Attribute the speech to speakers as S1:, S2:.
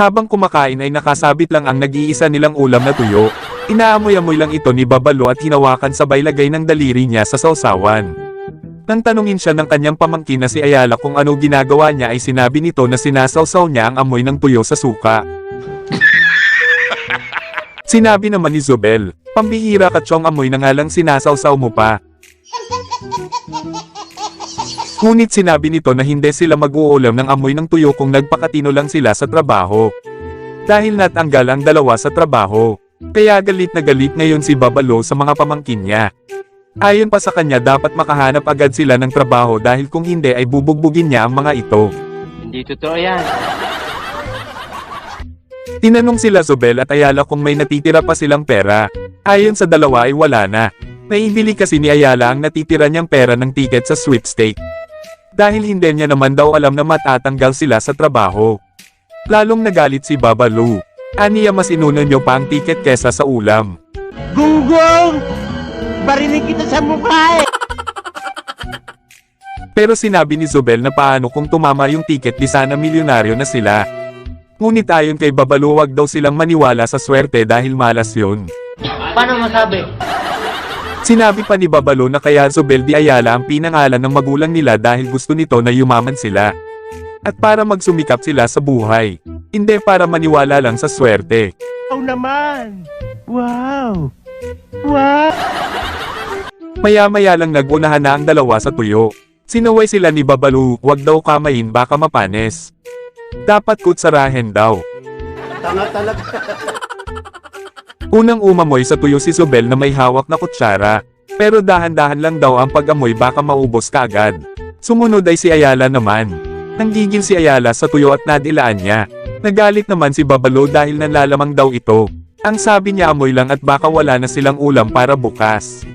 S1: Habang kumakain ay nakasabit lang ang nag-iisa nilang ulam na tuyo. Inaamoy-amoy lang ito ni Babalo at hinawakan sabay lagay ng daliri niya sa sausawan. Nang tanungin siya ng kanyang pamangkin na si Ayala kung ano ginagawa niya ay sinabi nito na sinasawsaw niya ang amoy ng tuyo sa suka. Sinabi naman ni Zobel, "Pambihira ka Chong, amoy na nga lang sinasawsaw mo pa." Ngunit sinabi nito na hindi sila mag-uulam ng amoy ng tuyo kung nagpakatino lang sila sa trabaho. Dahil natanggal ang dalawa sa trabaho. Kaya galit na galit ngayon si Babalo sa mga pamangkin niya. Ayon pa sa kanya dapat makahanap agad sila ng trabaho dahil kung hindi ay bubugbugin niya ang mga ito.
S2: Hindi totoo yan.
S1: Tinanong sila Zobel at Ayala kung may natitira pa silang pera. Ayon sa dalawa ay wala na. Naibili kasi ni Ayala ang natitira niyang pera ng ticket sa sweepstake. Dahil hindi niya naman daw alam na matatanggal sila sa trabaho. Lalong nagalit si Babalo. Aniya mas inunan niyo pa ang ticket kesa sa ulam.
S2: Gunggong! Barinig kita sa mukha eh!
S1: Pero sinabi ni Zobel na paano kung tumama yung ticket di sana milyonaryo na sila. Ngunit ayon kay Babalo wag daw silang maniwala sa swerte dahil malas yun.
S2: Paano masabi?
S1: Sinabi pa ni Babalo na kaya Zobel di Ayala ang pinangalan ng magulang nila dahil gusto nito na yumaman sila. At para magsumikap sila sa buhay. Hindi para maniwala lang sa swerte.
S2: Wow naman! Wow! Wow!
S1: Maya-maya lang nagunahan na ang dalawa sa tuyo. Sinaway sila ni Babalo, wag daw kamayin baka mapanes. Dapat kutsarahin daw.
S2: Tanga talaga.
S1: Unang umamoy sa tuyo si Zobel na may hawak na kutsara. Pero dahan-dahan lang daw ang pag-amoy baka maubos ka agad. Sumunod ay si Ayala naman. Nanggigil si Ayala sa tuyo at nadilaan niya. Nagalit naman si Babalo dahil nanlalamang daw ito. Ang sabi niya amoy lang at baka wala na silang ulam para bukas.